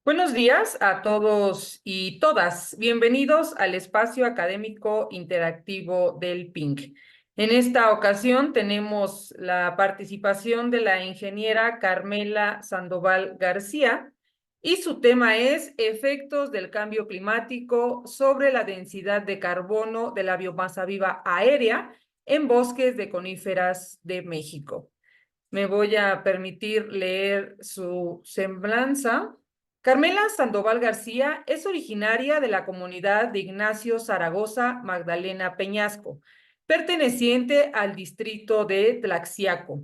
Buenos días a todos y todas. Bienvenidos al espacio académico interactivo del PINC. En esta ocasión tenemos la participación de la ingeniera Carmela Sandoval García y su tema es efectos del cambio climático sobre la densidad de carbono de la biomasa viva aérea en bosques de coníferas de México. Me voy a permitir leer su semblanza. Carmela Sandoval García es originaria de la comunidad de Ignacio Zaragoza Magdalena Peñasco, perteneciente al distrito de Tlaxiaco,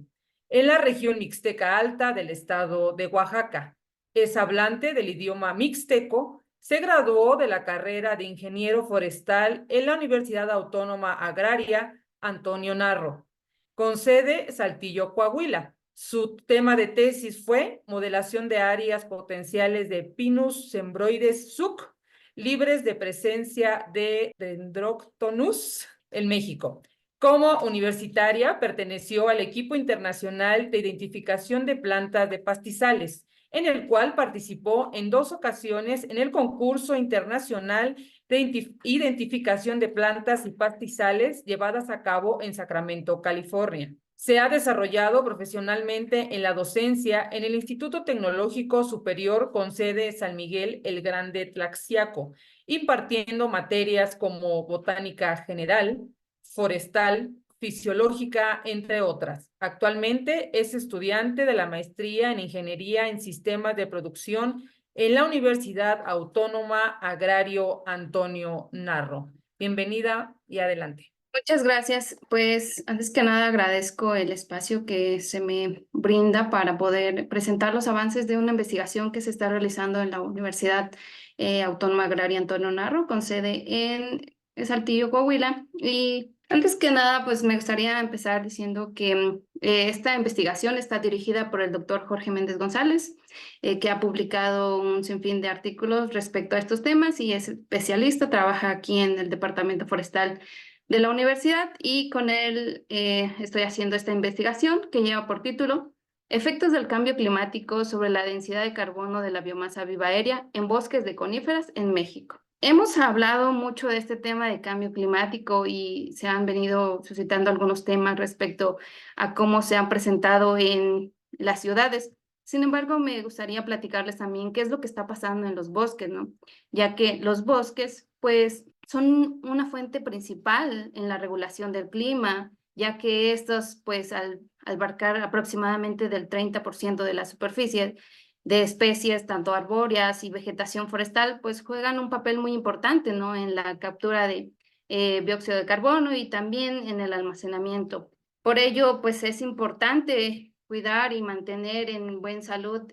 en la región Mixteca Alta del estado de Oaxaca. Es hablante del idioma mixteco. Se graduó de la carrera de ingeniero forestal en la Universidad Autónoma Agraria Antonio Narro, con sede Saltillo, Coahuila. Su tema de tesis fue modelación de áreas potenciales de Pinus sembroides suc, libres de presencia de Dendroctonus en México. Como universitaria, perteneció al equipo internacional de identificación de plantas de pastizales, en el cual participó en 2 ocasiones en el concurso internacional de identificación de plantas y pastizales llevadas a cabo en Sacramento, California. Se ha desarrollado profesionalmente en la docencia en el Instituto Tecnológico Superior con sede San Miguel el Grande, Tlaxiaco, impartiendo materias como botánica general, forestal, fisiológica, entre otras. Actualmente es estudiante de la maestría en Ingeniería en Sistemas de Producción en la Universidad Autónoma Agrario Antonio Narro. Bienvenida y adelante. Muchas gracias. Pues antes que nada agradezco el espacio que se me brinda para poder presentar los avances de una investigación que se está realizando en la Universidad Autónoma Agraria Antonio Narro, con sede en Saltillo, Coahuila. Y antes que nada, pues me gustaría empezar diciendo que esta investigación está dirigida por el doctor Jorge Méndez González, que ha publicado un sinfín de artículos respecto a estos temas y es especialista, trabaja aquí en el Departamento Forestal de la universidad y con él estoy haciendo esta investigación que lleva por título Efectos del cambio climático sobre la densidad de carbono de la biomasa viva aérea en bosques de coníferas en México. Hemos hablado mucho de este tema de cambio climático y se han venido suscitando algunos temas respecto a cómo se han presentado en las ciudades. Sin embargo, me gustaría platicarles también qué es lo que está pasando en los bosques, ¿no? Ya que los bosques, pues, son una fuente principal en la regulación del clima, ya que estos, pues, al abarcar aproximadamente del 30% de la superficie de especies, tanto arbóreas y vegetación forestal, pues juegan un papel muy importante, ¿no? En la captura de dióxido de carbono y también en el almacenamiento. Por ello, pues es importante cuidar y mantener en buena salud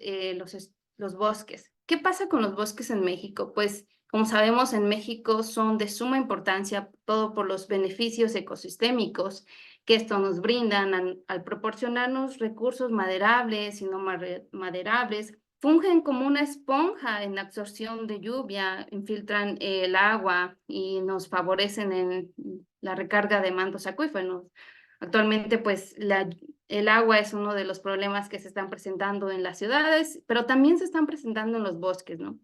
los bosques. ¿Qué pasa con los bosques en México? Pues como sabemos, en México son de suma importancia todo por los beneficios ecosistémicos que esto nos brindan al proporcionarnos recursos maderables y no maderables. Fungen como una esponja en la absorción de lluvia, infiltran el agua y nos favorecen en la recarga de mantos acuíferos. Actualmente, pues, el agua es uno de los problemas que se están presentando en las ciudades, pero también se están presentando en los bosques, ¿no?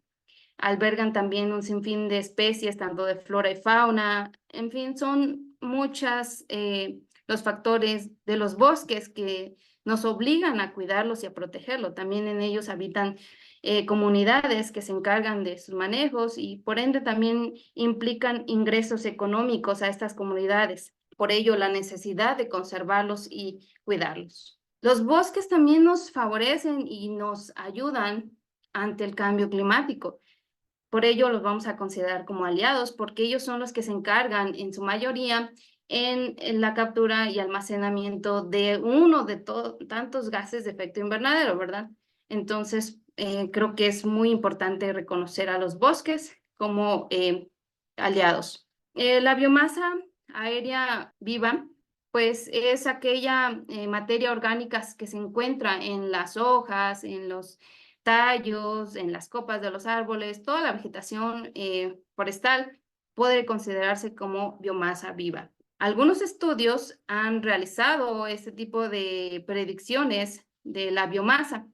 Albergan también un sinfín de especies, tanto de flora y fauna. En fin, son muchas los factores de los bosques que nos obligan a cuidarlos y a protegerlos. También en ellos habitan comunidades que se encargan de sus manejos y por ende también implican ingresos económicos a estas comunidades. Por ello, la necesidad de conservarlos y cuidarlos. Los bosques también nos favorecen y nos ayudan ante el cambio climático. Por ello los vamos a considerar como aliados porque ellos son los que se encargan en su mayoría en la captura y almacenamiento de uno de tantos gases de efecto invernadero, ¿verdad? Entonces, creo que es muy importante reconocer a los bosques como aliados. La biomasa aérea viva, pues es aquella materia orgánica que se encuentra en las hojas, en los tallos, en las copas de los árboles, toda la vegetación forestal puede considerarse como biomasa viva. Algunos estudios han realizado este tipo de predicciones de la biomasa.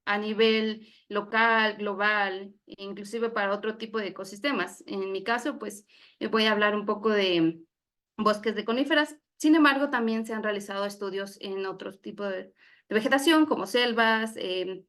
a nivel local, global, inclusive para otro tipo de ecosistemas. En mi caso, pues voy a hablar un poco de bosques de coníferas. Sin embargo, también se han realizado estudios en otros tipos de vegetación, como selvas,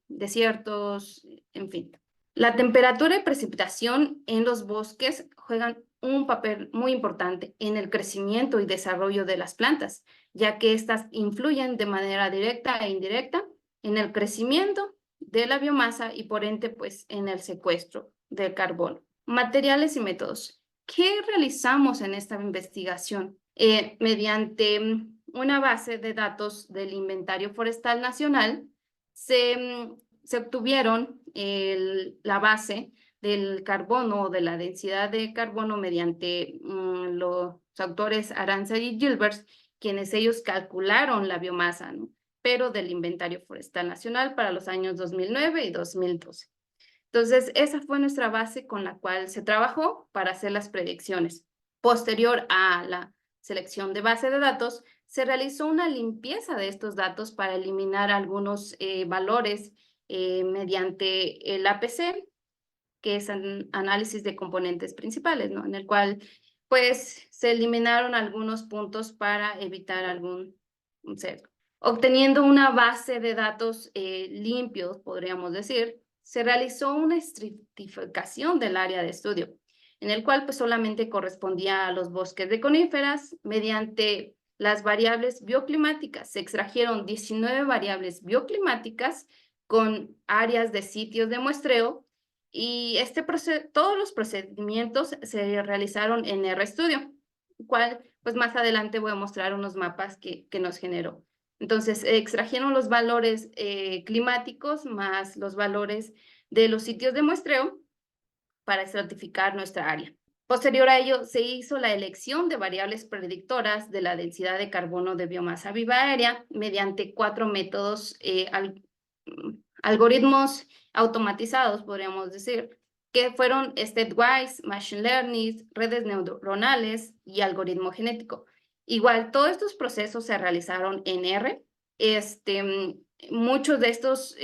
desiertos, en fin. La temperatura y precipitación en los bosques juegan un papel muy importante en el crecimiento y desarrollo de las plantas, ya que estas influyen de manera directa e indirecta en el crecimiento de la biomasa y por ende, pues, en el secuestro del carbono. Materiales y métodos. ¿Qué realizamos en esta investigación? Mediante una base de datos del Inventario Forestal Nacional, se obtuvieron la base del carbono o de la densidad de carbono mediante los autores Aranza y Gilbert, quienes ellos calcularon la biomasa, ¿no? Pero del Inventario Forestal Nacional para los años 2009 y 2012. Entonces, esa fue nuestra base con la cual se trabajó para hacer las predicciones. Posterior a la selección de base de datos, se realizó una limpieza de estos datos para eliminar algunos valores mediante el APC, que es análisis de componentes principales, ¿no? En el cual, pues, se eliminaron algunos puntos para evitar algún sesgo. Obteniendo una base de datos limpios, podríamos decir, se realizó una estratificación del área de estudio, en el cual pues solamente correspondía a los bosques de coníferas mediante las variables bioclimáticas. Se extrajeron 19 variables bioclimáticas con áreas de sitios de muestreo y todos los procedimientos se realizaron en RStudio, cual pues más adelante voy a mostrar unos mapas que nos generó. Entonces, extrajeron los valores climáticos más los valores de los sitios de muestreo para estratificar nuestra área. Posterior a ello, se hizo la elección de variables predictoras de la densidad de carbono de biomasa viva aérea mediante 4 métodos, algoritmos automatizados, podríamos decir, que fueron Statewise, Machine Learning, redes neuronales y algoritmo genético. Igual, todos estos procesos se realizaron en R. Muchos de estos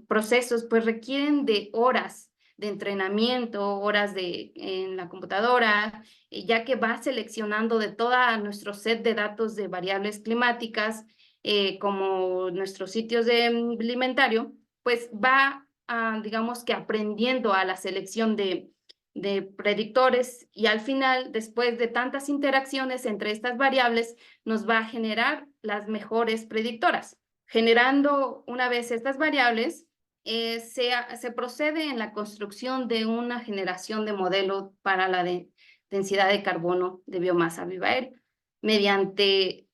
procesos pues requieren de horas de entrenamiento, horas en la computadora, ya que va seleccionando de toda nuestro set de datos de variables climáticas, como nuestros sitios de inventario, pues va, digamos que aprendiendo a la selección de predictores y al final, después de tantas interacciones entre estas variables, nos va a generar las mejores predictoras. Generando una vez estas variables, se procede en la construcción de una generación de modelo para la densidad de carbono de biomasa viva aérea mediante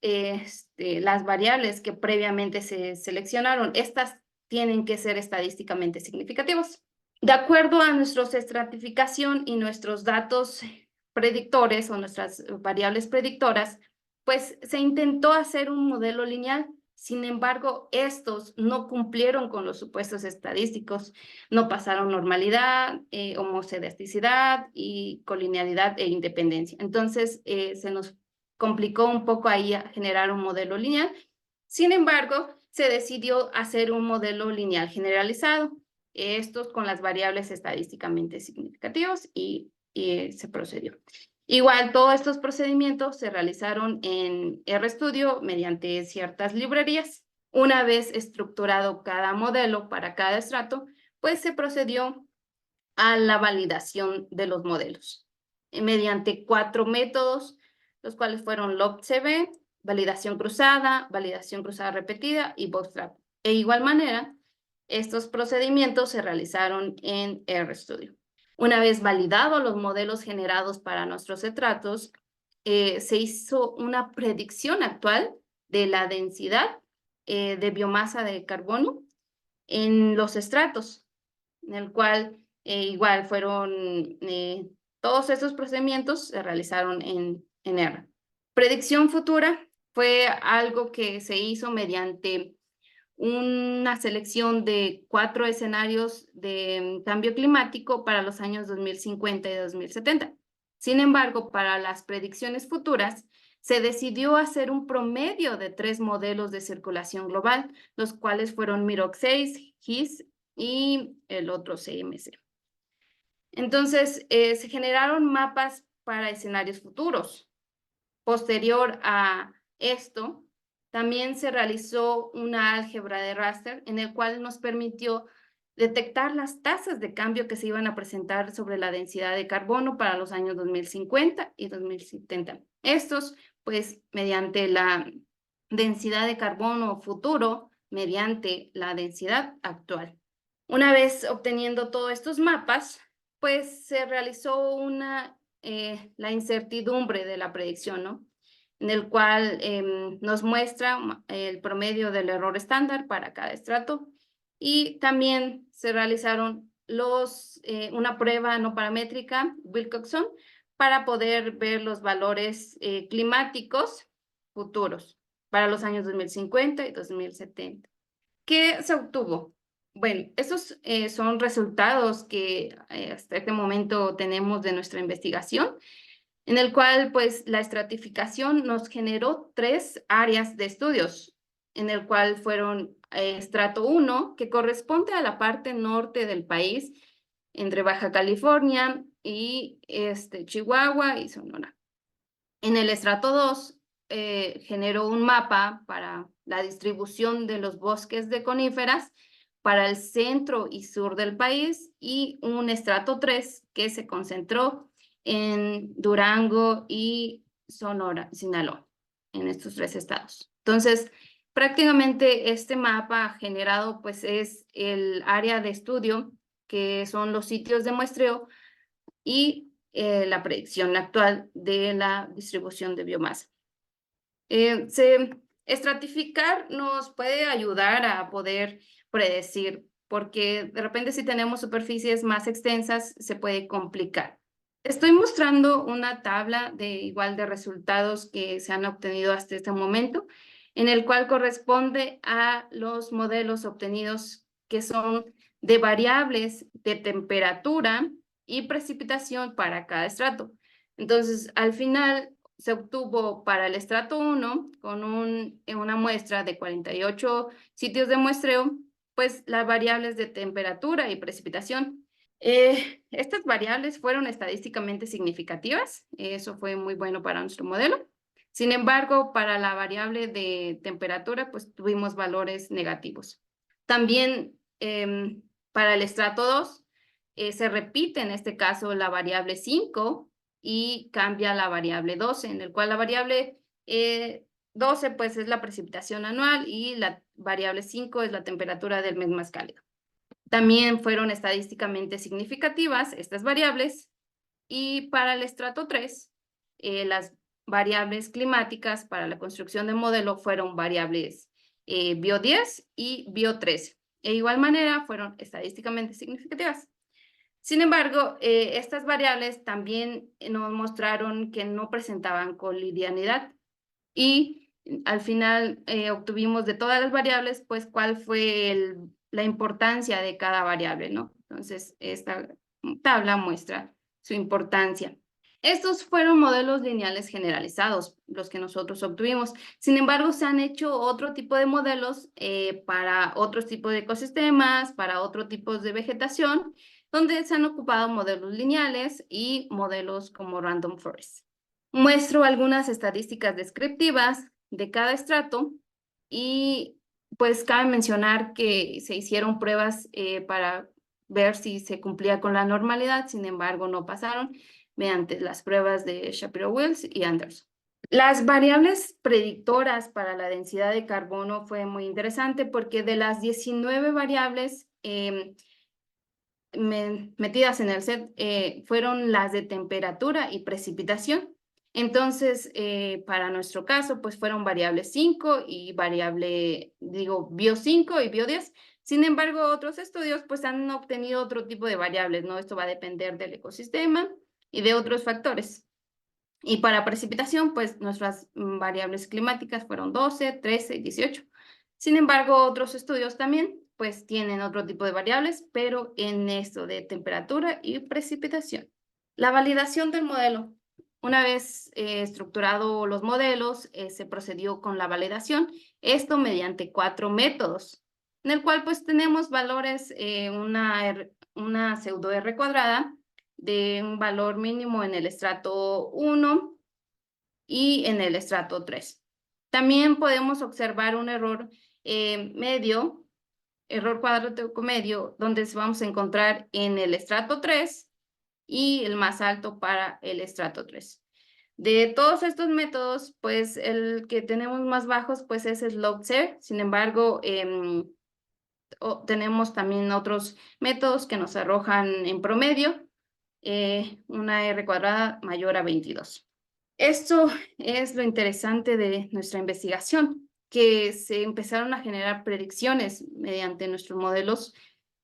las variables que previamente se seleccionaron. Estas tienen que ser estadísticamente significativas. De acuerdo a nuestra estratificación y nuestros datos predictores o nuestras variables predictoras, pues se intentó hacer un modelo lineal. Sin embargo, estos no cumplieron con los supuestos estadísticos, no pasaron normalidad, homocediasticidad y colinealidad e independencia. Entonces, se nos complicó un poco ahí a generar un modelo lineal. Sin embargo, se decidió hacer un modelo lineal generalizado, estos con las variables estadísticamente significativas y se procedió. Igual, todos estos procedimientos se realizaron en RStudio mediante ciertas librerías. Una vez estructurado cada modelo para cada estrato, pues se procedió a la validación de los modelos mediante 4 métodos, los cuales fueron LOGCB, validación cruzada repetida y bootstrap. De igual manera, estos procedimientos se realizaron en RStudio. Una vez validados los modelos generados para nuestros estratos, se hizo una predicción actual de la densidad de biomasa de carbono en los estratos, en el cual igual fueron todos estos procedimientos se realizaron en R. Predicción futura fue algo que se hizo mediante una selección de 4 escenarios de cambio climático para los años 2050 y 2070. Sin embargo, para las predicciones futuras, se decidió hacer un promedio de 3 modelos de circulación global, los cuales fueron MIROC 6, HIS y el otro CMC. Entonces, se generaron mapas para escenarios futuros. Posterior a esto, también se realizó una álgebra de raster en el cual nos permitió detectar las tasas de cambio que se iban a presentar sobre la densidad de carbono para los años 2050 y 2070. Estos, pues, mediante la densidad de carbono futuro, mediante la densidad actual. Una vez obteniendo todos estos mapas, pues se realizó la incertidumbre de la predicción, ¿no? En el cual nos muestra el promedio del error estándar para cada estrato y también se realizaron una prueba no paramétrica, Wilcoxon, para poder ver los valores climáticos futuros para los años 2050 y 2070. ¿Qué se obtuvo? Bueno, esos son resultados que hasta este momento tenemos de nuestra investigación, en el cual pues la estratificación nos generó 3 áreas de estudios, en el cual fueron estrato 1, que corresponde a la parte norte del país, entre Baja California y Chihuahua y Sonora. En el estrato 2 generó un mapa para la distribución de los bosques de coníferas para el centro y sur del país y un estrato 3 que se concentró en Durango y Sonora, Sinaloa, en estos 3 estados. Entonces, prácticamente este mapa generado pues es el área de estudio, que son los sitios de muestreo y la predicción actual de la distribución de biomasa. Estratificar nos puede ayudar a poder predecir, porque de repente si tenemos superficies más extensas se puede complicar. Estoy mostrando una tabla de resultados que se han obtenido hasta este momento, en el cual corresponde a los modelos obtenidos que son de variables de temperatura y precipitación para cada estrato. Entonces, al final se obtuvo para el estrato 1, con una muestra de 48 sitios de muestreo, pues las variables de temperatura y precipitación. Estas variables fueron estadísticamente significativas, eso fue muy bueno para nuestro modelo. Sin embargo, para la variable de temperatura, pues tuvimos valores negativos. También para el estrato 2, se repite en este caso la variable 5 y cambia la variable 12, en el cual la variable 12 pues es la precipitación anual y la variable 5 es la temperatura del mes más cálido. También fueron estadísticamente significativas estas variables y para el estrato 3, las variables climáticas para la construcción del modelo fueron variables bio10 y bio13. De igual manera, fueron estadísticamente significativas. Sin embargo, estas variables también nos mostraron que no presentaban colinealidad y al final obtuvimos de todas las variables, pues cuál fue la importancia de cada variable, ¿no? Entonces, esta tabla muestra su importancia. Estos fueron modelos lineales generalizados, los que nosotros obtuvimos. Sin embargo, se han hecho otro tipo de modelos para otros tipos de ecosistemas, para otro tipo de vegetación, donde se han ocupado modelos lineales y modelos como Random Forest. Muestro algunas estadísticas descriptivas de cada estrato y pues cabe mencionar que se hicieron pruebas para ver si se cumplía con la normalidad, sin embargo no pasaron mediante las pruebas de Shapiro-Wills y Anderson. Las variables predictoras para la densidad de carbono fue muy interesante porque de las 19 variables metidas en el set fueron las de temperatura y precipitación. Entonces, para nuestro caso, pues fueron variable 5 y bio 5 y bio 10. Sin embargo, otros estudios pues han obtenido otro tipo de variables, ¿no? Esto va a depender del ecosistema y de otros factores. Y para precipitación, pues nuestras variables climáticas fueron 12, 13 y 18. Sin embargo, otros estudios también pues tienen otro tipo de variables, pero en esto de temperatura y precipitación. La validación del modelo. Una vez estructurado los modelos, se procedió con la validación, esto mediante 4 métodos. en el cual pues tenemos valores, una pseudo R cuadrada de un valor mínimo en el estrato 1 y en el estrato 3. También podemos observar un error medio, error cuadrático medio, donde vamos a encontrar en el estrato 3 y el más alto para el estrato 3. De todos estos métodos, pues el que tenemos más bajos pues es SLOPE-SER. Sin embargo, tenemos también otros métodos que nos arrojan en promedio una R cuadrada mayor a 22. Esto es lo interesante de nuestra investigación, que se empezaron a generar predicciones mediante nuestros modelos,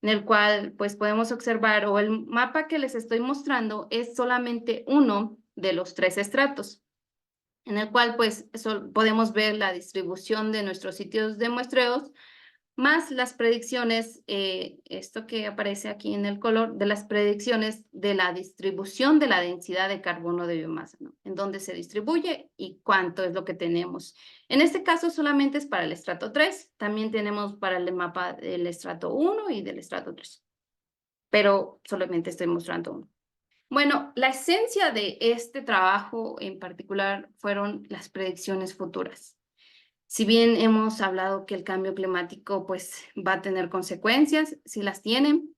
en el cual pues podemos observar, o el mapa que les estoy mostrando es solamente uno de los 3 estratos, en el cual pues podemos ver la distribución de nuestros sitios de muestreos, más las predicciones, esto que aparece aquí en el color, de las predicciones de la distribución de la densidad de carbono de biomasa, ¿no? En dónde se distribuye y cuánto es lo que tenemos. En este caso solamente es para el estrato 3, también tenemos para el mapa del estrato 1 y del estrato 3, pero solamente estoy mostrando uno. Bueno, la esencia de este trabajo en particular fueron las predicciones futuras. Si bien hemos hablado que el cambio climático pues va a tener consecuencias, si las tienen,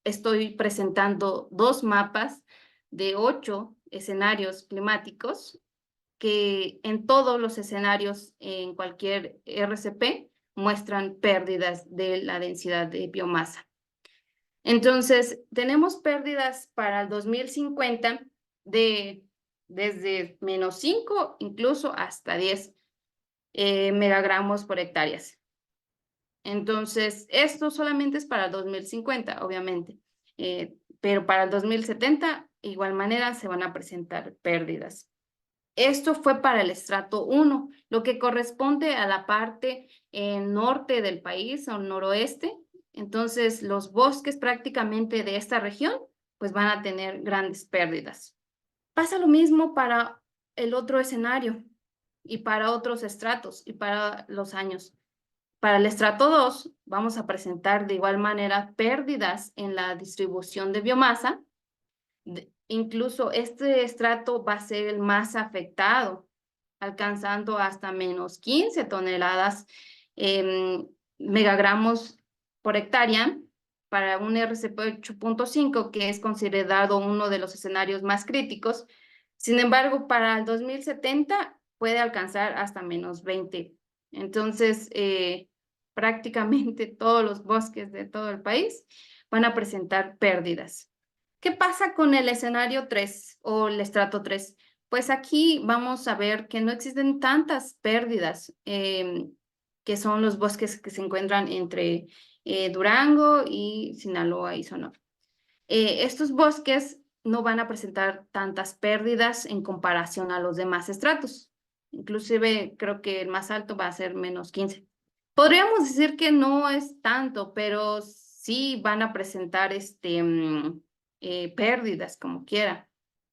estoy presentando 2 mapas de 8 escenarios climáticos que en todos los escenarios, en cualquier RCP, muestran pérdidas de la densidad de biomasa. Entonces, tenemos pérdidas para el 2050 desde -5 incluso hasta 10 megagramos por hectáreas. Entonces, esto solamente es para el 2050, obviamente, pero para el 2070, de igual manera, se van a presentar pérdidas. Esto fue para el estrato 1, lo que corresponde a la parte norte del país o noroeste. Entonces, los bosques prácticamente de esta región, pues van a tener grandes pérdidas. Pasa lo mismo para el otro escenario y para otros estratos y para los años. Para el estrato 2 vamos a presentar de igual manera pérdidas en la distribución de biomasa. Incluso este estrato va a ser el más afectado, alcanzando hasta -15 toneladas megagramos por hectárea para un RCP 8.5, que es considerado uno de los escenarios más críticos. Sin embargo, para el 2070 puede alcanzar hasta -20. Entonces, prácticamente todos los bosques de todo el país van a presentar pérdidas. ¿Qué pasa con el escenario 3 o el estrato 3? Pues aquí vamos a ver que no existen tantas pérdidas, que son los bosques que se encuentran entre Durango y Sinaloa y Sonora. Estos bosques no van a presentar tantas pérdidas en comparación a los demás estratos. Inclusive creo que el más alto va a ser -15. Podríamos decir que no es tanto, pero sí van a presentar pérdidas como quiera.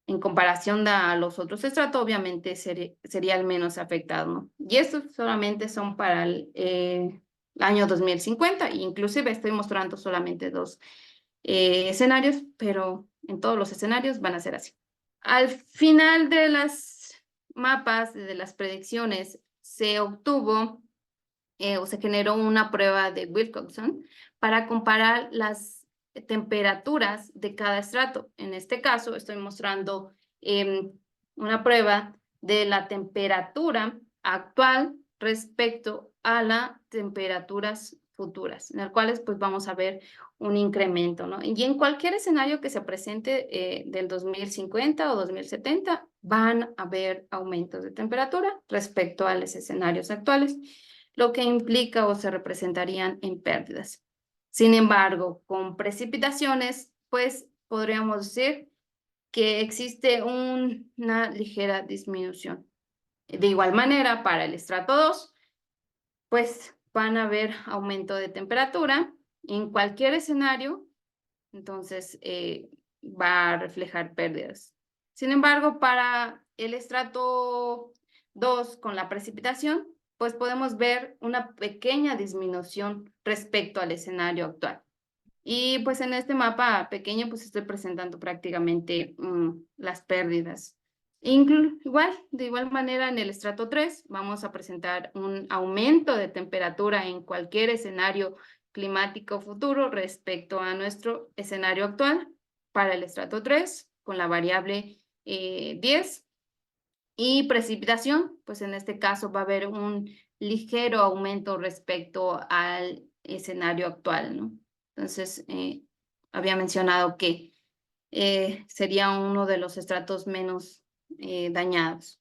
En comparación a los otros estratos, obviamente sería el menos afectado, ¿no? Y estos solamente son para el año 2050, e inclusive estoy mostrando solamente 2 escenarios, pero en todos los escenarios van a ser así. Al final de las mapas, de las predicciones, se obtuvo o se generó una prueba de Wilcoxon para comparar las temperaturas de cada estrato. En este caso, estoy mostrando una prueba de la temperatura actual respecto a las temperaturas futuras, en las cuales pues vamos a ver un incremento, ¿no? Y en cualquier escenario que se presente del 2050 o 2070, van a haber aumentos de temperatura respecto a los escenarios actuales, lo que implica o se representarían en pérdidas. Sin embargo, con precipitaciones, pues podríamos decir que existe una ligera disminución. De igual manera, para el estrato 2, pues van a haber aumento de temperatura en cualquier escenario, entonces va a reflejar pérdidas. Sin embargo, para el estrato 2 con la precipitación, pues podemos ver una pequeña disminución respecto al escenario actual. Y pues en este mapa pequeño pues estoy presentando prácticamente las pérdidas. De igual manera en el estrato 3 vamos a presentar un aumento de temperatura en cualquier escenario climático futuro respecto a nuestro escenario actual para el estrato 3 con la variable 10. Y precipitación, pues en este caso va a haber un ligero aumento respecto al escenario actual, ¿no? Entonces, había mencionado que sería uno de los estratos menos dañados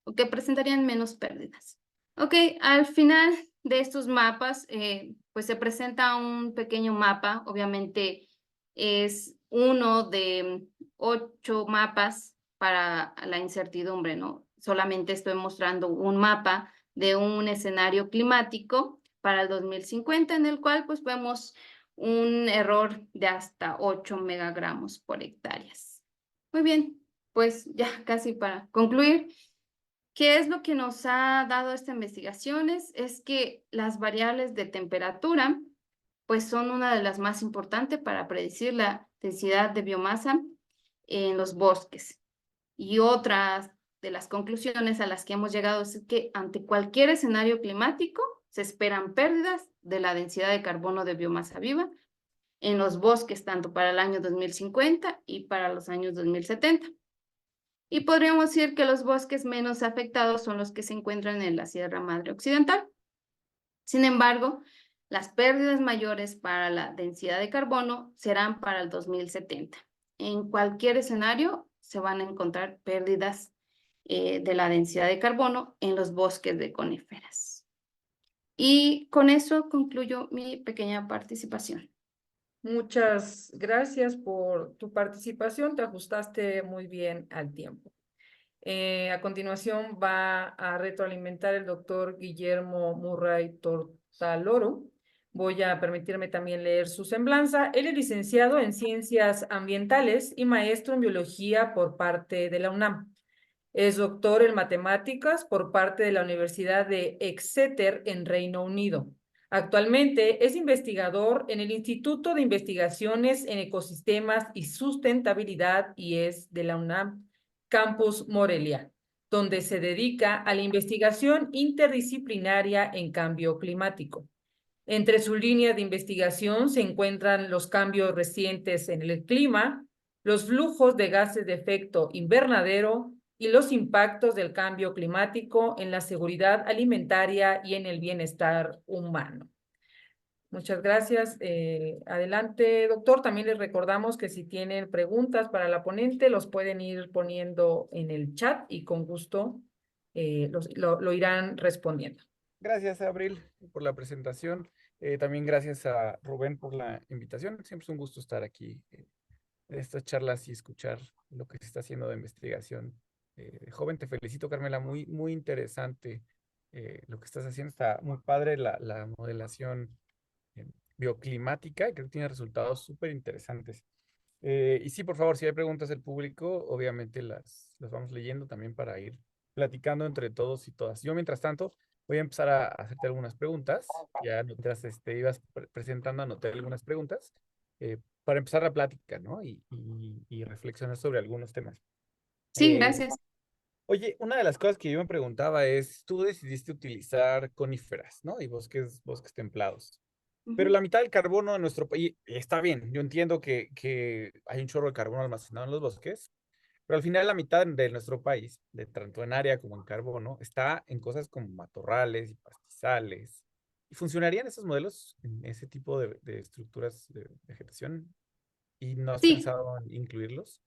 o que presentarían menos pérdidas. Ok, al final de estos mapas, pues se presenta un pequeño mapa, obviamente es uno de 8 mapas para la incertidumbre, ¿no? Solamente estoy mostrando un mapa de un escenario climático para el 2050, en el cual pues vemos un error de hasta 8 megagramos por hectáreas. Muy bien, pues ya casi para concluir. ¿Qué es lo que nos ha dado esta investigación? Es que las variables de temperatura pues son una de las más importantes para predecir la densidad de biomasa en los bosques. Y otras de las conclusiones a las que hemos llegado es que ante cualquier escenario climático se esperan pérdidas de la densidad de carbono de biomasa viva en los bosques tanto para el año 2050 y para los años 2070. Y podríamos decir que los bosques menos afectados son los que se encuentran en la Sierra Madre Occidental. Sin embargo, las pérdidas mayores para la densidad de carbono serán para el 2070. En cualquier escenario se van a encontrar pérdidas de la densidad de carbono en los bosques de coníferas. Y con eso concluyo mi pequeña participación. Muchas gracias por tu participación, te ajustaste muy bien al tiempo. A continuación va a retroalimentar el doctor Guillermo Murray Tortaloro. Voy a permitirme también leer su semblanza. Él es licenciado en Ciencias Ambientales y maestro en Biología por parte de la UNAM. Es doctor en Matemáticas por parte de la Universidad de Exeter en Reino Unido. Actualmente es investigador en el Instituto de Investigaciones en Ecosistemas y Sustentabilidad y es de la UNAM Campus Morelia, donde se dedica a la investigación interdisciplinaria en cambio climático. Entre sus líneas de investigación se encuentran los cambios recientes en el clima, los flujos de gases de efecto invernadero y los impactos del cambio climático en la seguridad alimentaria y en el bienestar humano. Muchas gracias. Adelante, doctor. También les recordamos que si tienen preguntas para la ponente, los pueden ir poniendo en el chat y con gusto lo irán respondiendo. Gracias, Abril, por la presentación. También gracias a Rubén por la invitación. Siempre es un gusto estar aquí en estas charlas y escuchar lo que se está haciendo de investigación. Joven, te felicito, Carmela. Muy interesante lo que estás haciendo. Está muy padre la modelación bioclimática y creo que tiene resultados súper interesantes. Y sí, por favor, si hay preguntas del público, obviamente las vamos leyendo también para ir platicando entre todos y todas. Yo, mientras tanto, voy a empezar a hacerte algunas preguntas. Ya mientras ibas presentando, anoté algunas preguntas para empezar la plática, ¿no? Y reflexionar sobre algunos temas. Sí, Eh, gracias. Oye, una de las cosas que yo me preguntaba es, tú decidiste utilizar coníferas, ¿no? Y bosques templados. Pero la mitad del carbono de nuestro país, está bien, yo entiendo que hay un chorro de carbono almacenado en los bosques, pero al final la mitad de nuestro país, de tanto en área como en carbono, está en cosas como matorrales y pastizales. ¿Y funcionarían esos modelos en ese tipo de estructuras de vegetación? ¿Y no has Sí, pensado en incluirlos?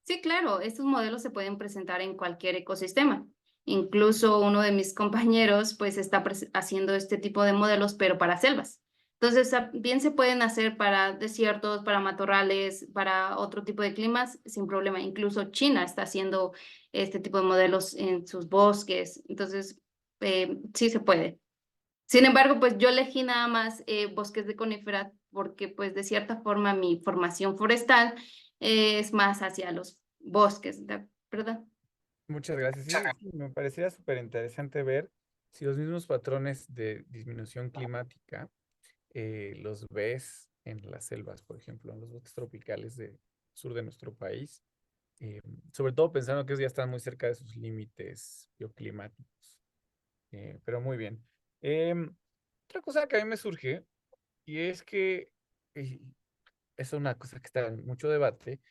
sí, claro, estos modelos se pueden presentar en cualquier ecosistema. Incluso uno de mis compañeros pues está haciendo este tipo de modelos, pero para selvas. Entonces, bien se pueden hacer para desiertos, para matorrales, para otro tipo de climas sin problema. Incluso China está haciendo este tipo de modelos en sus bosques. Entonces, sí se puede. Sin embargo, pues yo elegí nada más bosques de conífera porque pues de cierta forma mi formación forestal es más hacia los bosques, ¿verdad? Muchas gracias. Sí, sí, me parecería súper interesante ver. si los mismos patrones de disminución climática los ves en las selvas, por ejemplo, en los bosques tropicales del sur de nuestro país, eh, sobre todo pensando que ellos ya están muy cerca de sus límites bioclimáticos. Pero muy bien. Otra cosa que a mí me surge, y es que eh, es una cosa que está en mucho debate.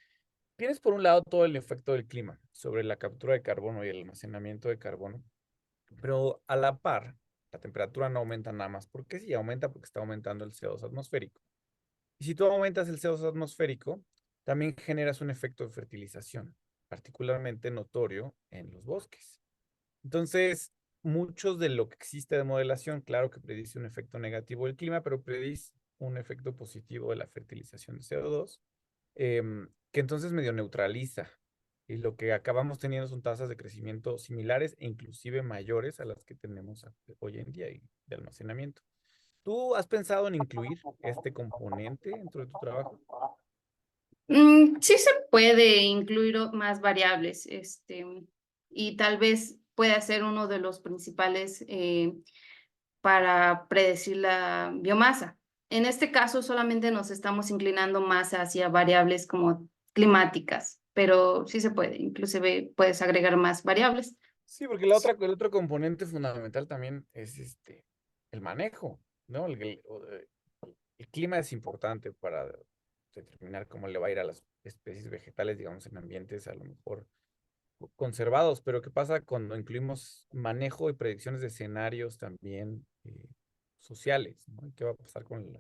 Tienes por un lado todo el efecto del clima sobre la captura de carbono y el almacenamiento de carbono, pero a la par, la temperatura no aumenta nada más. ¿Por qué? Sí, aumenta porque está aumentando el CO2 atmosférico. Y si tú aumentas el CO2 atmosférico, también generas un efecto de fertilización, particularmente notorio en los bosques. Entonces, muchos de lo que existe de modelación, claro que predice un efecto negativo del clima, pero predice un efecto positivo de la fertilización de CO2, que entonces medio neutraliza. Y lo que acabamos teniendo son tasas de crecimiento similares e inclusive mayores a las que tenemos hoy en día y de almacenamiento. ¿Tú has pensado en incluir este componente dentro de tu trabajo? Sí se puede incluir más variables, y tal vez pueda ser uno de los principales para predecir la biomasa. En este caso, solamente nos estamos inclinando más hacia variables como climáticas, pero sí se puede, inclusive puedes agregar más variables. Sí, porque el otro componente fundamental también es el manejo, ¿no? El clima es importante para determinar cómo le va a ir a las especies vegetales, digamos, en ambientes a lo mejor conservados, pero ¿qué pasa cuando incluimos manejo y predicciones de escenarios también sociales, ¿no? ¿Qué va a pasar con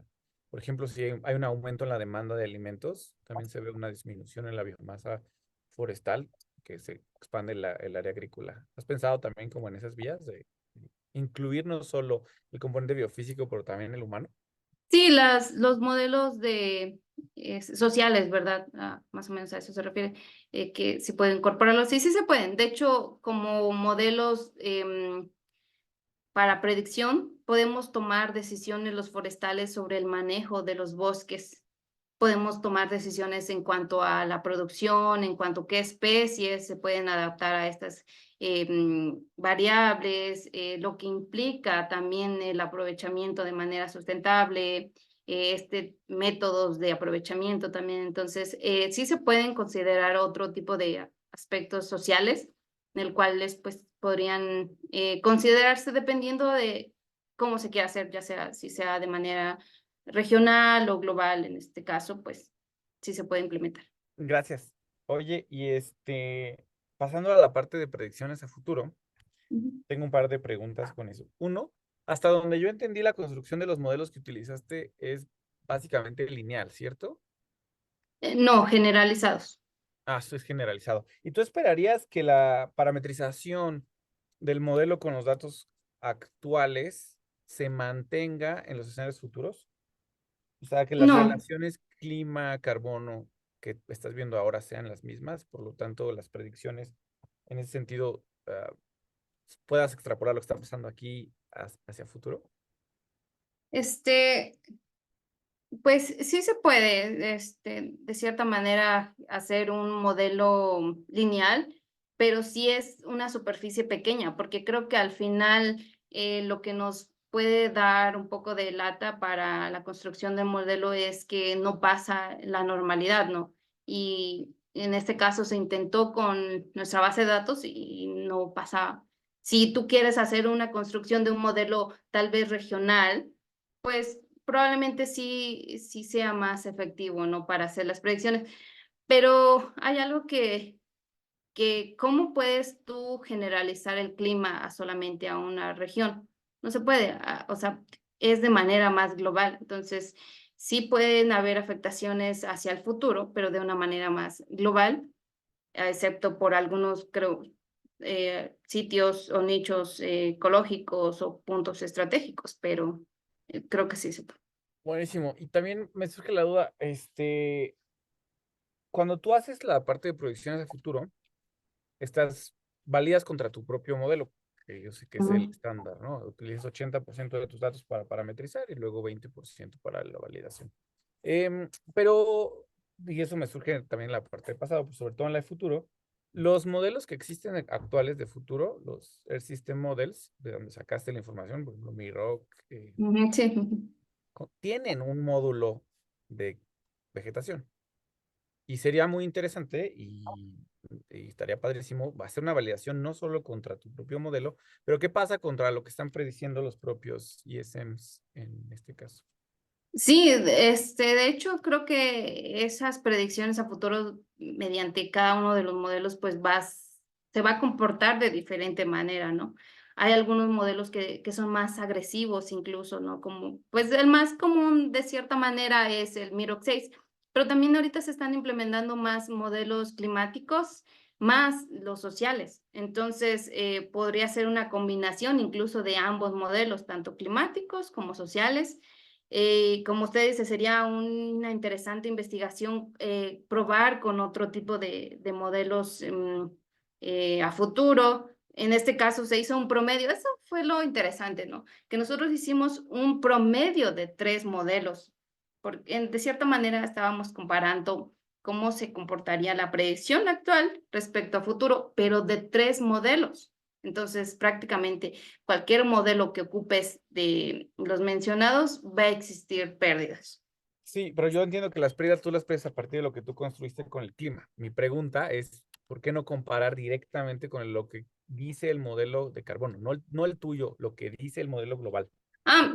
por ejemplo, si hay un aumento en la demanda de alimentos, también se ve una disminución en la biomasa forestal, que se expande el área agrícola? ¿Has pensado también como en esas vías de incluir no solo el componente biofísico, pero también el humano? Sí, los modelos sociales, ¿verdad? Más o menos a eso se refiere, que si pueden incorporarlos. Sí, sí se pueden. De hecho, como modelos para predicción, podemos tomar decisiones los forestales sobre el manejo de los bosques. Podemos tomar decisiones en cuanto a la producción, en cuanto a qué especies se pueden adaptar a estas variables, lo que implica también el aprovechamiento de manera sustentable, métodos de aprovechamiento también. Entonces, sí se pueden considerar otro tipo de aspectos sociales, en el cuales pues podrían considerarse dependiendo de cómo se quiera hacer, ya sea si sea de manera regional o global, en este caso, pues sí se puede implementar. Gracias. Oye, y pasando a la parte de predicciones a futuro, Ujú. tengo un par de preguntas con eso. Uno, hasta donde yo entendí la construcción de los modelos que utilizaste es básicamente lineal, ¿cierto? No, generalizados. Ah, eso es generalizado. ¿Y tú esperarías que la parametrización del modelo con los datos actuales se mantenga en los escenarios futuros? O sea, que las No, relaciones clima-carbono que estás viendo ahora sean las mismas, por lo tanto, las predicciones en ese sentido puedas extrapolar lo que está pasando aquí hacia futuro. este, pues sí se puede, de cierta manera, hacer un modelo lineal, pero sí es una superficie pequeña, porque creo que al final lo que nos puede dar un poco de lata para la construcción del modelo es que no pasa la normalidad, ¿no? Y en este caso se intentó con nuestra base de datos y no pasa. Si tú quieres hacer una construcción de un modelo tal vez regional, pues probablemente sí sea más efectivo, ¿no? Para hacer las predicciones. Pero hay algo ¿cómo puedes tú generalizar el clima solamente a una región? No se puede, o sea, es de manera más global. Entonces, sí pueden haber afectaciones hacia el futuro, pero de una manera más global, excepto por algunos, creo, sitios o nichos ecológicos o puntos estratégicos, pero creo que sí se puede. Buenísimo. Y también me surge la duda, cuando tú haces la parte de proyecciones de futuro, estás validas contra tu propio modelo, que yo sé que es el Ujú. estándar, ¿no? Utilizas 80% de tus datos para parametrizar y luego 20% para la validación. Pero, y eso me surge también en la parte de pasado, pues sobre todo en la de futuro, Los modelos que existen actuales de futuro, los Earth System Models, de donde sacaste la información, por ejemplo, MIROC, Ujú, sí. tienen un módulo de vegetación. Y sería muy interesante y estaría padrísimo hacer una validación no solo contra tu propio modelo, pero qué pasa contra lo que están prediciendo los propios ISMs en este caso. Sí, de hecho, creo que esas predicciones a futuro mediante cada uno de los modelos, pues se va a comportar de diferente manera, ¿no? Hay algunos modelos que son más agresivos incluso, ¿no? Como, pues el más común de cierta manera es el Miro 6, pero también ahorita se están implementando más modelos climáticos, más los sociales. Entonces, podría ser una combinación incluso de ambos modelos, tanto climáticos como sociales. Como usted dice, sería una interesante investigación probar con otro tipo de modelos a futuro. En este caso se hizo un promedio, eso fue lo interesante, ¿no? Que nosotros hicimos un promedio de 3 modelos, porque de cierta manera estábamos comparando cómo se comportaría la predicción actual respecto a futuro, pero de 3 modelos. Entonces, prácticamente cualquier modelo que ocupes de los mencionados, va a existir pérdidas. Sí, pero yo entiendo que las pérdidas tú las predices a partir de lo que tú construiste con el clima. Mi pregunta es, ¿por qué no comparar directamente con lo que dice el modelo de carbono? No el tuyo, lo que dice el modelo global.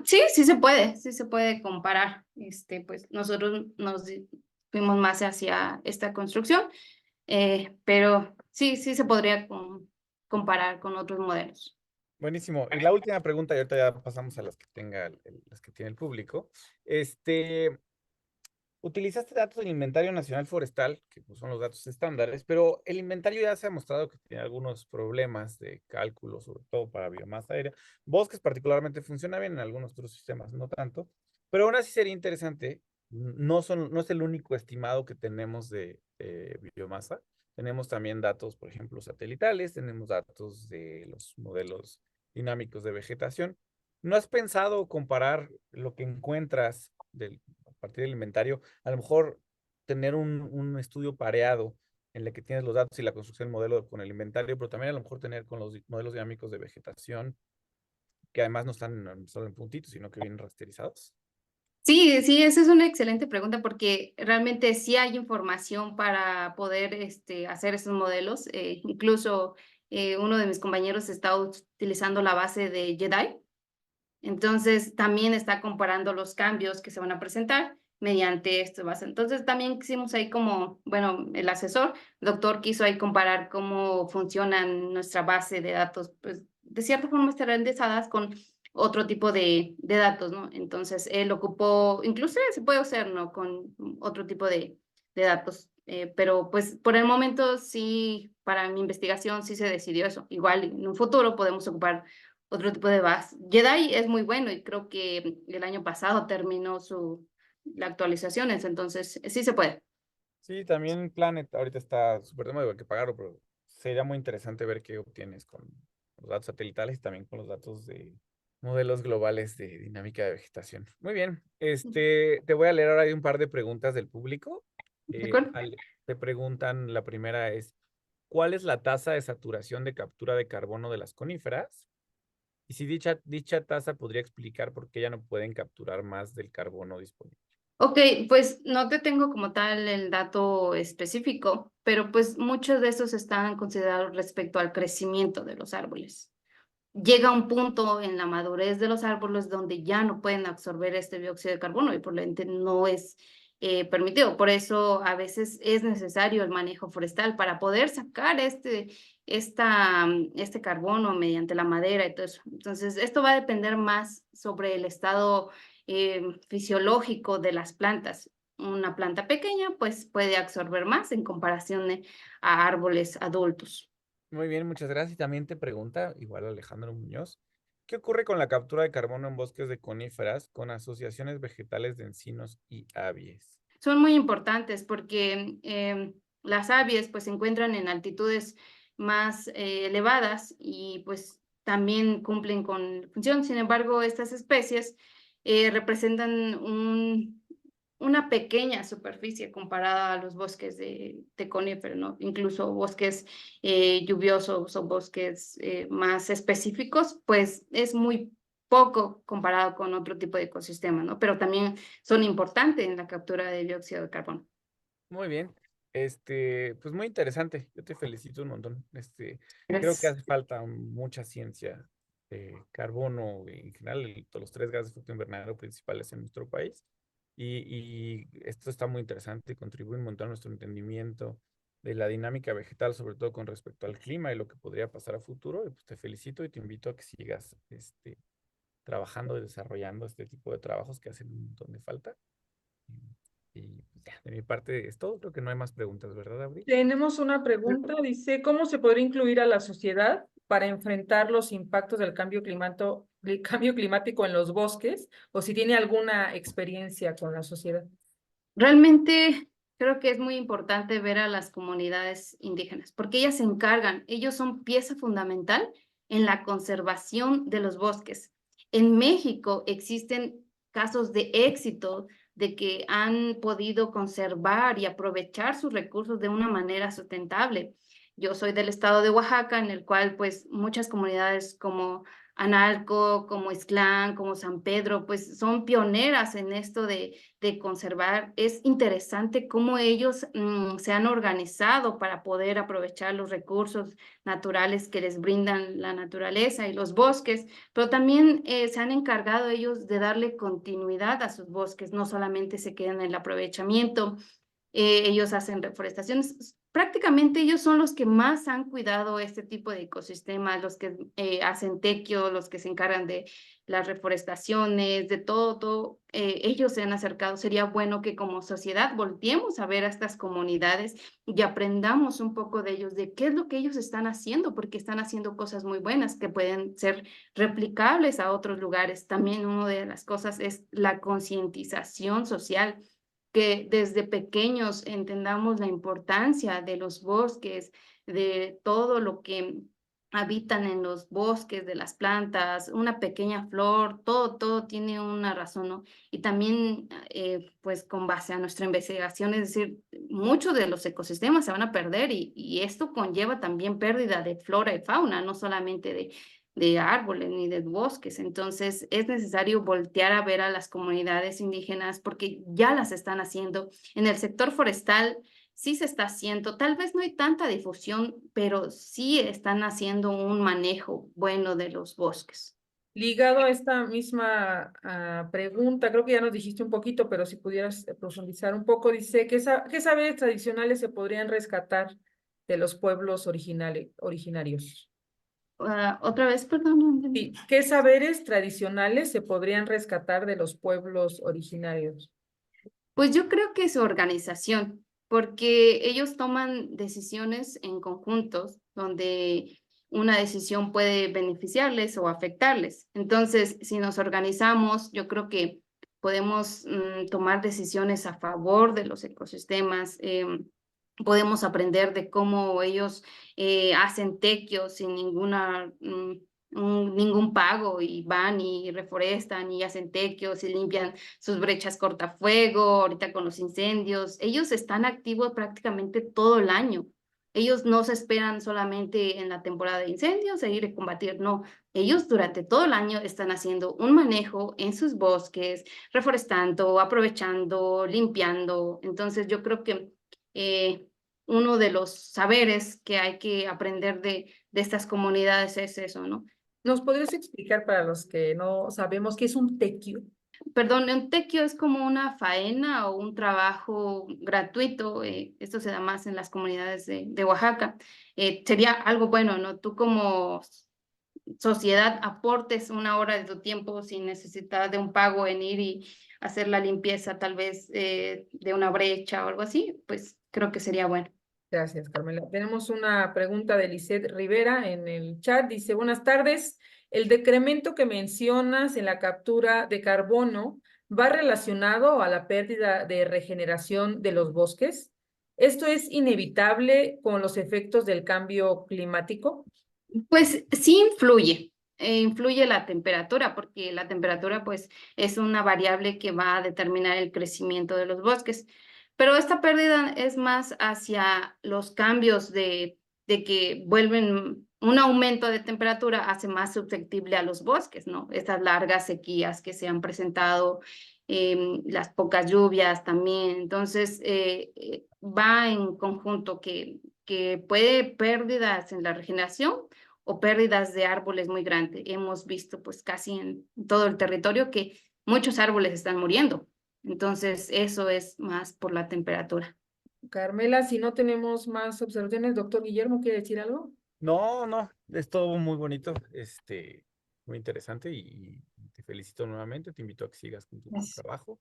Sí, sí se puede comparar. Pues nosotros fuimos más hacia esta construcción, pero sí se podría comparar con otros modelos. Buenísimo. Y la última pregunta, y ahorita ya pasamos a las que tenga las que tiene el público. Utilizaste datos del Inventario Nacional Forestal, que pues, son los datos estándares, pero el inventario ya se ha mostrado que tiene algunos problemas de cálculo, sobre todo para biomasa aérea. Bosques particularmente funciona bien, en algunos otros sistemas no tanto, pero aún así sería interesante, no es el único estimado que tenemos de biomasa. Tenemos también datos, por ejemplo, satelitales, tenemos datos de los modelos dinámicos de vegetación. ¿No has pensado comparar lo que encuentras a partir del inventario? A lo mejor tener un estudio pareado en el que tienes los datos y la construcción del modelo con el inventario, pero también a lo mejor tener con los modelos dinámicos de vegetación, que además no están solo en puntitos, sino que vienen rasterizados. Sí, esa es una excelente pregunta porque realmente sí hay información para poder hacer esos modelos. Incluso uno de mis compañeros está utilizando la base de JEDI. Entonces, también está comparando los cambios que se van a presentar mediante esta base. Entonces, también quisimos ahí como, bueno, el asesor, doctor, quiso ahí comparar cómo funciona nuestra base de datos, pues de cierta forma estandarizadas con otro tipo de datos, ¿no? Entonces, él ocupó, incluso se puede hacer, ¿no? Con otro tipo de datos. Pero pues por el momento sí, para mi investigación sí se decidió eso. Igual en un futuro podemos ocupar otro tipo de base. Jedi es muy bueno y creo que el año pasado terminó la actualizaciones, entonces sí se puede. Sí, también Planet ahorita está súper de moda, hay que pagarlo, pero sería muy interesante ver qué obtienes con los datos satelitales y también con los datos de modelos globales de dinámica de vegetación. Muy bien, te voy a leer ahora un par de preguntas del público. ¿De acuerdo? Te preguntan, la primera es, ¿cuál es la tasa de saturación de captura de carbono de las coníferas? Y si dicha tasa podría explicar por qué ya no pueden capturar más del carbono disponible. Ok, pues no te tengo como tal el dato específico, pero pues muchos de esos están considerados respecto al crecimiento de los árboles. Llega un punto en la madurez de los árboles donde ya no pueden absorber este dióxido de carbono y por lo ende no es permitido. Por eso a veces es necesario el manejo forestal para poder sacar este carbono mediante la madera y todo eso. Entonces, esto va a depender más sobre el estado fisiológico de las plantas. Una planta pequeña pues puede absorber más en comparación a árboles adultos. Muy bien, muchas gracias. Y también te pregunta, igual Alejandro Muñoz, ¿qué ocurre con la captura de carbono en bosques de coníferas con asociaciones vegetales de encinos y abies? Son muy importantes porque las aves pues se encuentran en altitudes más elevadas y pues también cumplen con función. Sin embargo, estas especies representan una pequeña superficie comparada a los bosques de conífero, ¿no? Incluso bosques lluviosos o bosques más específicos, pues es muy poco comparado con otro tipo de ecosistema, ¿no? Pero también son importantes en la captura de dióxido de carbono. Muy bien. Pues muy interesante. Yo te felicito un montón. Creo que Gracias. hace falta mucha ciencia de carbono en general, todos los tres gases de efecto invernadero principales en nuestro país. Y esto está muy interesante, contribuye un montón a nuestro entendimiento de la dinámica vegetal, sobre todo con respecto al clima y lo que podría pasar a futuro. Y pues te felicito y te invito a que sigas trabajando y desarrollando este tipo de trabajos que hacen un montón de falta. Y pues, ya, de mi parte es todo. Creo que no hay más preguntas, ¿verdad, Abril? Tenemos una pregunta, dice, ¿cómo se podría incluir a la sociedad para enfrentar los impactos del cambio climático en los bosques? O si tiene alguna experiencia con la sociedad. Realmente creo que es muy importante ver a las comunidades indígenas, porque ellas se encargan, ellos son pieza fundamental en la conservación de los bosques. En México existen casos de éxito de que han podido conservar y aprovechar sus recursos de una manera sustentable. Yo soy del estado de Oaxaca, en el cual pues muchas comunidades como Analco, como Ixtlán, como San Pedro, pues son pioneras en esto de conservar. Es interesante cómo ellos se han organizado para poder aprovechar los recursos naturales que les brindan la naturaleza y los bosques, pero también se han encargado ellos de darle continuidad a sus bosques, no solamente se quedan en el aprovechamiento. Ellos hacen reforestaciones. Prácticamente ellos son los que más han cuidado este tipo de ecosistemas, los que hacen tequio, los que se encargan de las reforestaciones, de todo. Ellos se han acercado. Sería bueno que como sociedad volteemos a ver a estas comunidades y aprendamos un poco de ellos, de qué es lo que ellos están haciendo, porque están haciendo cosas muy buenas que pueden ser replicables a otros lugares. También una de las cosas es la concientización social, que desde pequeños entendamos la importancia de los bosques, de todo lo que habitan en los bosques, de las plantas, una pequeña flor, todo tiene una razón, ¿no? Y también, pues con base a nuestra investigación, es decir, muchos de los ecosistemas se van a perder y esto conlleva también pérdida de flora y fauna, no solamente de árboles ni de bosques. Entonces es necesario voltear a ver a las comunidades indígenas porque ya las están haciendo. En el sector forestal sí se está haciendo, tal vez no hay tanta difusión, pero sí están haciendo un manejo bueno de los bosques. Ligado a esta misma pregunta, creo que ya nos dijiste un poquito, pero si pudieras profundizar un poco, dice, ¿qué saberes tradicionales se podrían rescatar de los pueblos originarios? Otra vez, perdón, no entendí. Sí, ¿qué saberes tradicionales se podrían rescatar de los pueblos originarios? Pues yo creo que su organización, porque ellos toman decisiones en conjuntos donde una decisión puede beneficiarles o afectarles. Entonces, si nos organizamos, yo creo que podemos tomar decisiones a favor de los ecosistemas. Podemos aprender de cómo ellos hacen tequios sin ningún pago y van y reforestan y hacen tequios y limpian sus brechas cortafuego, ahorita con los incendios. Ellos están activos prácticamente todo el año. Ellos no se esperan solamente en la temporada de incendios a ir a combatir, no. Ellos durante todo el año están haciendo un manejo en sus bosques, reforestando, aprovechando, limpiando. Entonces yo creo que uno de los saberes que hay que aprender de estas comunidades es eso, ¿no? ¿Nos podrías explicar para los que no sabemos qué es un tequio? Perdón, un tequio es como una faena o un trabajo gratuito. Esto se da más en las comunidades de Oaxaca. Sería algo bueno, ¿no? Tú como sociedad aportes una hora de tu tiempo sin necesidad de un pago en ir y hacer la limpieza tal vez de una brecha o algo así, pues creo que sería bueno. Gracias, Carmela. Tenemos una pregunta de Lisette Rivera en el chat. Dice, buenas tardes. El decremento que mencionas en la captura de carbono va relacionado a la pérdida de regeneración de los bosques. ¿Esto es inevitable con los efectos del cambio climático? Pues sí influye. influye la temperatura, porque la temperatura pues es una variable que va a determinar el crecimiento de los bosques. Pero esta pérdida es más hacia los cambios de que vuelven un aumento de temperatura hace más susceptible a los bosques, ¿no? Estas largas sequías que se han presentado, las pocas lluvias también. Entonces, va en conjunto que puede pérdidas en la regeneración o pérdidas de árboles muy grandes. Hemos visto pues casi en todo el territorio que muchos árboles están muriendo. Entonces, eso es más por la temperatura. Carmela, si no tenemos más observaciones, doctor Guillermo, ¿quiere decir algo? No, no, es todo muy bonito, muy interesante y te felicito nuevamente, te invito a que sigas con tu Gracias. trabajo,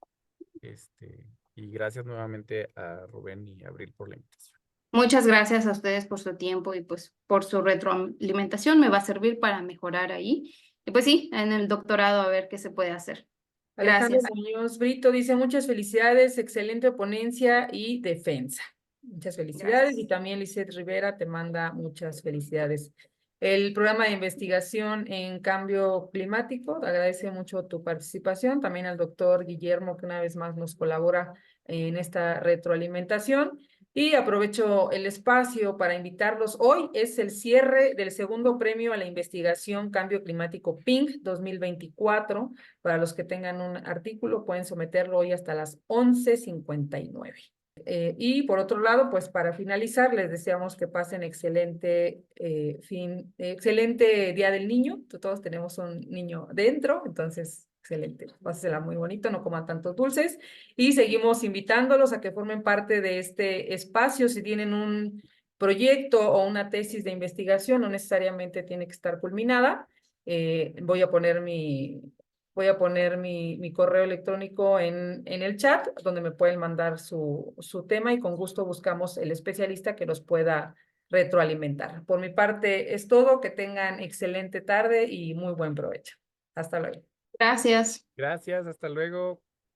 y gracias nuevamente a Rubén y Abril por la invitación. Muchas gracias a ustedes por su tiempo y pues por su retroalimentación. Me va a servir para mejorar ahí. Y pues sí, en el doctorado a ver qué se puede hacer. Alejandro Gracias. Muñoz Brito dice muchas felicidades, excelente ponencia y defensa. Muchas felicidades. Gracias. Y también Lisette Rivera te manda muchas felicidades. El programa de investigación en cambio climático, agradece mucho tu participación. También al doctor Guillermo, que una vez más nos colabora en esta retroalimentación. Y aprovecho el espacio para invitarlos. Hoy es el cierre del segundo premio a la investigación Cambio Climático PINC 2024. Para los que tengan un artículo, pueden someterlo hoy hasta las 11:59. Y por otro lado, pues para finalizar, les deseamos que pasen excelente excelente Día del Niño. Todos tenemos un niño dentro, entonces excelente. Pásensela muy bonito, no coman tantos dulces. Y seguimos invitándolos a que formen parte de este espacio. Si tienen un proyecto o una tesis de investigación, no necesariamente tiene que estar culminada. Voy a poner mi correo electrónico en el chat, donde me pueden mandar su tema y con gusto buscamos el especialista que los pueda retroalimentar. Por mi parte es todo, que tengan excelente tarde y muy buen provecho. Hasta luego. Gracias. Gracias, hasta luego.